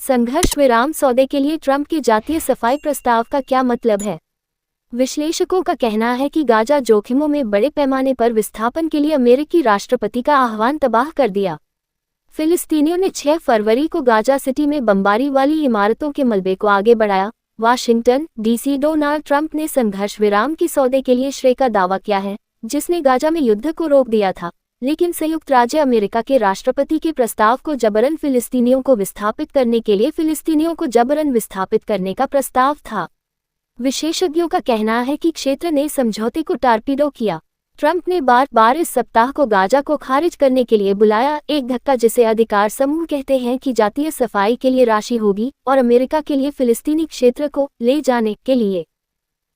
संघर्ष विराम सौदे के लिए ट्रंप के जातीय सफाई प्रस्ताव का क्या मतलब है? विश्लेषकों का कहना है कि गाजा जोखिमों में बड़े पैमाने पर विस्थापन के लिए अमेरिकी राष्ट्रपति का आह्वान तबाह कर दिया। फिलिस्तीनियों ने 6 फरवरी को गाजा सिटी में बमबारी वाली इमारतों के मलबे को आगे बढ़ाया। वाशिंगटन डीसी डोनाल्ड ट्रंप ने संघर्ष विराम की सौदे के लिए श्रेय का दावा किया है, जिसने गाजा में युद्ध को रोक दिया था, लेकिन संयुक्त राज्य अमेरिका के राष्ट्रपति के प्रस्ताव को जबरन फिलिस्तीनियों को विस्थापित करने के लिए फिलिस्तीनियों को जबरन विस्थापित करने का प्रस्ताव था। विशेषज्ञों का कहना है कि क्षेत्र ने समझौते को टारपीडो किया। ट्रंप ने बार बार इस सप्ताह को गाजा को खारिज करने के लिए बुलाया, एक धक्का जिसे अधिकार समूह कहते हैं कि जातीय सफाई के लिए राशि होगी और अमेरिका के लिए फिलिस्तीनी क्षेत्र को ले जाने के लिए।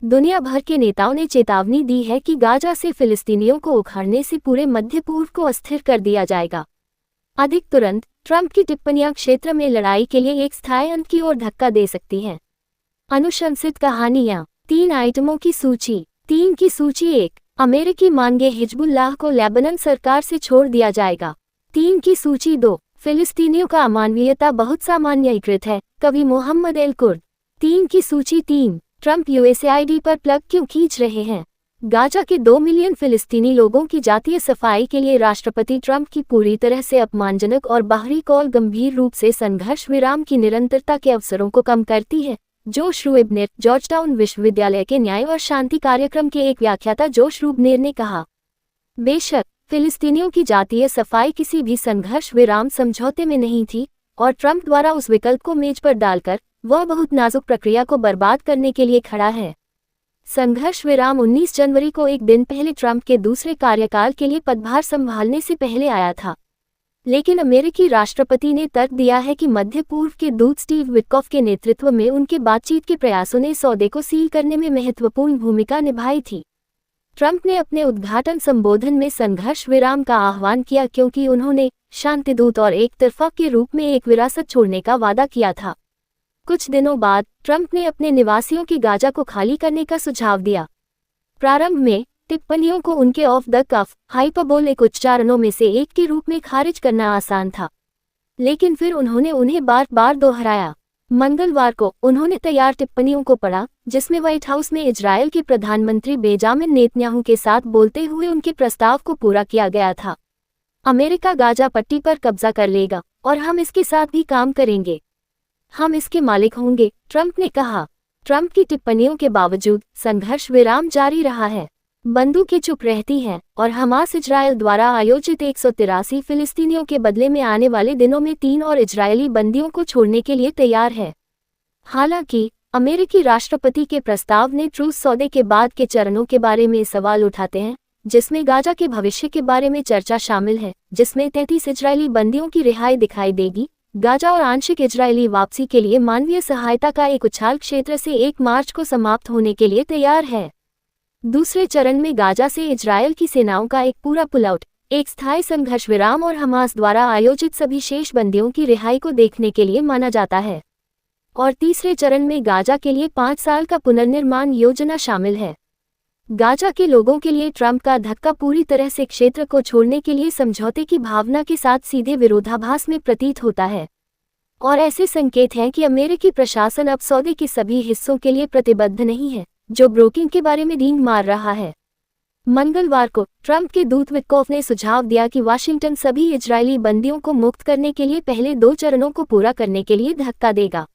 दुनिया भर के नेताओं ने चेतावनी दी है कि गाजा से फिलिस्तीनियों को उखाड़ने से पूरे मध्य पूर्व को अस्थिर कर दिया जाएगा। अधिक तुरंत ट्रंप की टिप्पणियां क्षेत्र में लड़ाई के लिए एक स्थायी अंत की ओर धक्का दे सकती हैं। अनुशंसित कहानियां, 3 आइटमों की सूची। 3 की सूची। 1, अमेरिकी मांगे हिजबुल्लाह को लेबनान सरकार से छोड़ दिया जाएगा। 3 की सूची। 2, फिलिस्तीनियों का अमानवीयता बहुत सामान्यीकृत है, कवि मोहम्मद एल कुर्द। 3 की सूची। 3, ट्रंप यूएसएआईडी पर प्लग क्यों खींच रहे हैं? गाजा के 2 मिलियन फिलिस्तीनी लोगों की जातीय सफाई के लिए राष्ट्रपति ट्रंप की पूरी तरह से अपमानजनक और बाहरी कॉल गंभीर रूप से संघर्ष विराम की निरंतरता के अवसरों को कम करती है। जोश रूबनेर, जॉर्जटाउन विश्वविद्यालय के न्याय और शांति कार्यक्रम के एक व्याख्याता जोश रूबनेर ने कहा, बेशक फिलिस्तीनियों की जातीय सफाई किसी भी संघर्ष विराम समझौते में नहीं थी और ट्रंप द्वारा उस विकल्प को मेज पर डालकर वह बहुत नाजुक प्रक्रिया को बर्बाद करने के लिए खड़ा है। संघर्ष विराम 19 जनवरी को, एक दिन पहले ट्रंप के दूसरे कार्यकाल के लिए पदभार संभालने से पहले आया था, लेकिन अमेरिकी राष्ट्रपति ने तर्क दिया है कि मध्य पूर्व के दूत स्टीव विटकॉफ के नेतृत्व में उनके बातचीत के प्रयासों ने सौदे को सील करने में महत्वपूर्ण भूमिका निभाई थी। ट्रंप ने अपने उद्घाटन संबोधन में संघर्ष विराम का आह्वान किया क्योंकि उन्होंने शांतिदूत और एकतरफा के रूप में एक विरासत छोड़ने का वादा किया था। कुछ दिनों बाद ट्रंप ने अपने निवासियों की गाजा को खाली करने का सुझाव दिया। प्रारंभ में टिप्पणियों को उनके ऑफ द कफ हाइपरबोलिक उच्चारणों में से एक के रूप में खारिज करना आसान था, लेकिन फिर उन्होंने उन्हें बार बार दोहराया। मंगलवार को उन्होंने तैयार टिप्पणियों को पढ़ा, जिसमें व्हाइट हाउस में इजरायल के प्रधानमंत्री बेंजामिन नेतन्याहू के साथ बोलते हुए उनके प्रस्ताव को पूरा किया गया था। अमेरिका गाजा पट्टी पर कब्जा कर लेगा और हम इसके साथ भी काम करेंगे। हम इसके मालिक होंगे, ट्रंप ने कहा। ट्रंप की टिप्पणियों के बावजूद संघर्ष विराम जारी रहा है। बंदूकें चुप रहती हैं और हमास इजरायल द्वारा आयोजित 183 फिलिस्तीनियों के बदले में आने वाले दिनों में 3 और इजरायली बंदियों को छोड़ने के लिए तैयार है। हालांकि अमेरिकी राष्ट्रपति के प्रस्ताव ने ट्रूस सौदे के बाद के चरणों के बारे में सवाल उठाते हैं, जिसमें गाजा के भविष्य के बारे में चर्चा शामिल है, जिसमें 33 इजरायली बंदियों की रिहाई दिखाई देगी। गाजा और आंशिक इजरायली वापसी के लिए मानवीय सहायता का एक उछाल क्षेत्र से 1 मार्च को समाप्त होने के लिए तैयार है। दूसरे चरण में गाजा से इजरायल की सेनाओं का एक पूरा पुलआउट, एक स्थायी संघर्ष विराम और हमास द्वारा आयोजित सभी शेष बंदियों की रिहाई को देखने के लिए माना जाता है। और तीसरे चरण में गाजा के लिए 5 साल का पुनर्निर्माण योजना शामिल है। गाजा के लोगों के लिए ट्रंप का धक्का पूरी तरह से क्षेत्र को छोड़ने के लिए समझौते की भावना के साथ सीधे विरोधाभास में प्रतीत होता है, और ऐसे संकेत हैं कि अमेरिकी प्रशासन अब सौदे के सभी हिस्सों के लिए प्रतिबद्ध नहीं है, जो ब्रोकिंग के बारे में डींग मार रहा है। मंगलवार को ट्रंप के दूत विटकॉफ ने सुझाव दिया कि वाशिंगटन सभी इजरायली बंदियों को मुक्त करने के लिए पहले 2 चरणों को पूरा करने के लिए धक्का देगा,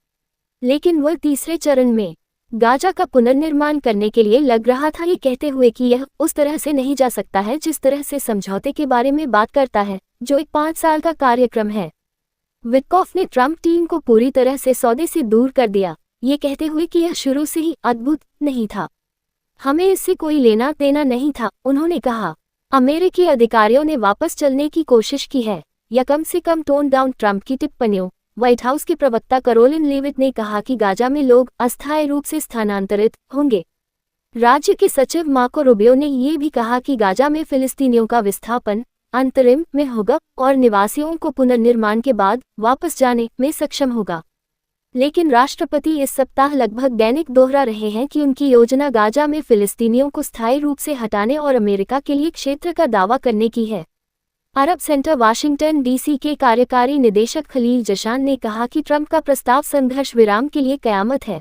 लेकिन वह तीसरे चरण में गाजा का पुनर्निर्माण करने के लिए लग रहा था, ये कहते हुए कि यह उस तरह से नहीं जा सकता है जिस तरह से समझौते के बारे में बात करता है, जो एक 5 साल का कार्यक्रम है। विटकॉफ ने ट्रंप टीम को पूरी तरह से सौदे से दूर कर दिया, ये कहते हुए कि यह शुरू से ही अद्भुत नहीं था, हमें इससे कोई लेना देना नहीं था। उन्होंने कहा, अमेरिकी अधिकारियों ने वापस चलने की कोशिश की है या कम से कम टोन डाउन ट्रंप की टिप्पणियों। व्हाइट हाउस के प्रवक्ता कैरोलिन लेविट ने कहा कि गाजा में लोग अस्थायी रूप से स्थानांतरित होंगे। राज्य के सचिव मार्को रूबियो ने यह भी कहा कि गाजा में फिलिस्तीनियों का विस्थापन अंतरिम में होगा और निवासियों को पुनर्निर्माण के बाद वापस जाने में सक्षम होगा। लेकिन राष्ट्रपति इस सप्ताह लगभग दैनिक दोहरा रहे हैं कि उनकी योजना गाजा में फिलिस्तीनियों को स्थायी रूप से हटाने और अमेरिका के लिए क्षेत्र का दावा करने की है। अरब सेंटर वाशिंगटन डीसी के कार्यकारी निदेशक खलील जशान ने कहा कि ट्रंप का प्रस्ताव संघर्ष विराम के लिए कयामत है।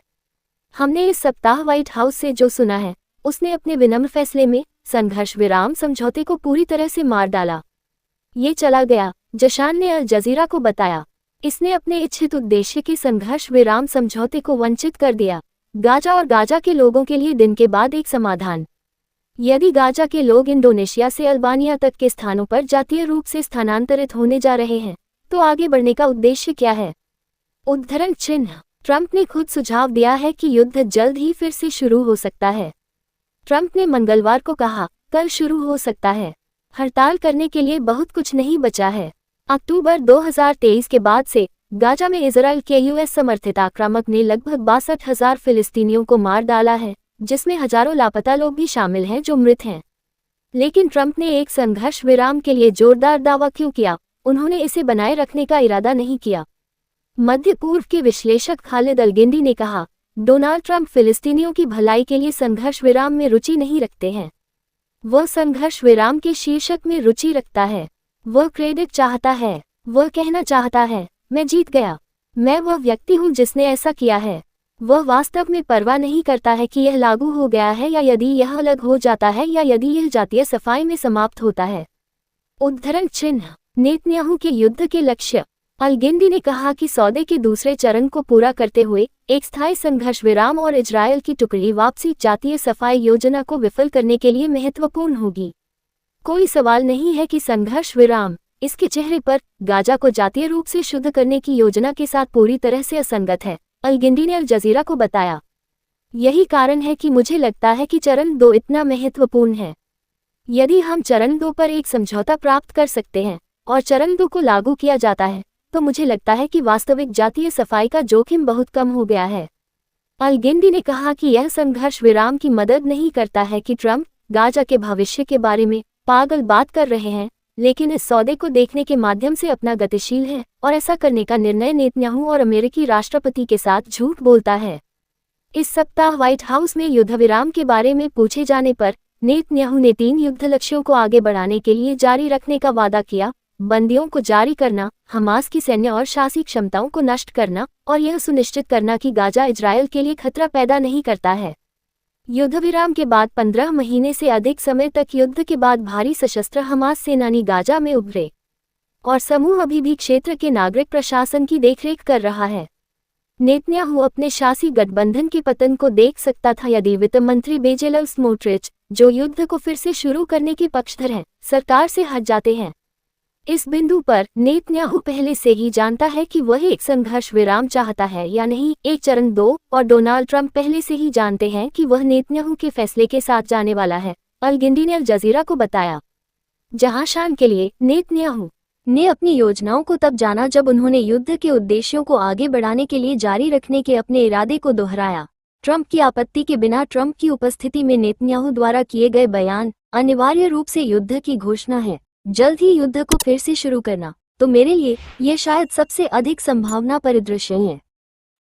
हमने इस सप्ताह व्हाइट हाउस से जो सुना है, उसने अपने विनम्र फैसले में संघर्ष विराम समझौते को पूरी तरह से मार डाला। ये चला गया, जशान ने अल जजीरा को बताया। इसने अपने इच्छित उद्देश्य के संघर्ष विराम समझौते को वंचित कर दिया। गाजा और गाजा के लोगों के लिए दिन के बाद एक समाधान। यदि गाजा के लोग इंडोनेशिया से अल्बानिया तक के स्थानों पर जातीय रूप से स्थानांतरित होने जा रहे हैं, तो आगे बढ़ने का उद्देश्य क्या है? उद्धरण चिन्ह। ट्रंप ने खुद सुझाव दिया है कि युद्ध जल्द ही फिर से शुरू हो सकता है। ट्रंप ने मंगलवार को कहा, कल शुरू हो सकता है। हड़ताल करने के लिए बहुत कुछ नहीं बचा है। अक्टूबर 2023 के बाद से गाजा में इजराइल के यूएस समर्थित आक्रामक ने लगभग 62,000 फिलिस्तीनियों को मार डाला है, जिसमें हजारों लापता लोग भी शामिल हैं जो मृत हैं। लेकिन ट्रंप ने एक संघर्ष विराम के लिए जोरदार दावा क्यों किया? उन्होंने इसे बनाए रखने का इरादा नहीं किया। मध्य पूर्व के विश्लेषक खालिद अलगिंडी ने कहा, डोनाल्ड ट्रंप फिलिस्तीनियों की भलाई के लिए संघर्ष विराम में रुचि नहीं रखते हैं। वह संघर्ष विराम के शीर्षक में रुचि रखता है। वह क्रेडिट चाहता है। वह कहना चाहता है, मैं जीत गया। मैं वह व्यक्ति हूं जिसने ऐसा किया है। वह वास्तव में परवाह नहीं करता है कि यह लागू हो गया है या यदि यह अलग हो जाता है या यदि यह जातीय सफाई में समाप्त होता है। उद्धरण चिन्ह। नेतन्याहू के युद्ध के लक्ष्य। अलगिंडी ने कहा कि सौदे के दूसरे चरण को पूरा करते हुए एक स्थायी संघर्ष विराम और इजरायल की टुकड़ी वापसी जातीय सफाई योजना को विफल करने के लिए महत्वपूर्ण होगी। कोई सवाल नहीं है कि संघर्ष विराम, इसके चेहरे पर, गाजा को जातीय रूप से शुद्ध करने की योजना के साथ पूरी तरह से असंगत है, अलगिंडी ने अल जजीरा को बताया। यही कारण है कि मुझे लगता है कि चरण 2 इतना महत्वपूर्ण है। यदि हम चरण 2 पर एक समझौता प्राप्त कर सकते हैं और चरण 2 को लागू किया जाता है, तो मुझे लगता है कि वास्तविक जातीय सफाई का जोखिम बहुत कम हो गया है। अलगिंडी ने कहा कि यह संघर्ष विराम की मदद नहीं करता है कि ट्रंप गाजा के भविष्य के बारे में पागल बात कर रहे हैं, लेकिन इस सौदे को देखने के माध्यम से अपना गतिशील है और ऐसा करने का निर्णय नेतन्याहू और अमेरिकी राष्ट्रपति के साथ झूठ बोलता है। इस सप्ताह व्हाइट हाउस में युद्धविराम के बारे में पूछे जाने पर नेतन्याहू ने 3 युद्ध लक्ष्यों को आगे बढ़ाने के लिए जारी रखने का वादा किया: बंदियों को जारी करना, हमास की सैन्य और शासी क्षमताओं को नष्ट करना और यह सुनिश्चित करना कि गाजा इजरायल के लिए खतरा पैदा नहीं करता है। युद्धविराम के बाद 15 महीने से अधिक समय तक युद्ध के बाद भारी सशस्त्र हमास सेनानी गाजा में उभरे और समूह अभी भी क्षेत्र के नागरिक प्रशासन की देखरेख कर रहा है। नेतन्याहू अपने शासी गठबंधन के पतन को देख सकता था यदि वित्त मंत्री बेजेलेव स्मोट्रिच, जो युद्ध को फिर से शुरू करने के पक्षधर हैं, सरकार से हट जाते हैं। इस बिंदु पर नेतन्याहू पहले से ही जानता है कि वह एक संघर्ष विराम चाहता है या नहीं, एक चरण 2, और डोनाल्ड ट्रंप पहले से ही जानते हैं कि वह नेतन्याहू के फैसले के साथ जाने वाला है, अलगिंडी ने अल जजीरा को बताया। जहां शान के लिए नेतन्याहू ने अपनी योजनाओं को तब जाना जब उन्होंने युद्ध के उद्देश्यों को आगे बढ़ाने के लिए जारी रखने के अपने इरादे को दोहराया। ट्रंप की आपत्ति के बिना ट्रंप की उपस्थिति में नेतन्याहू द्वारा किए गए बयान अनिवार्य रूप से युद्ध की घोषणा है, जल्द ही युद्ध को फिर से शुरू करना। तो मेरे लिए यह शायद सबसे अधिक संभावना परिदृश्य है।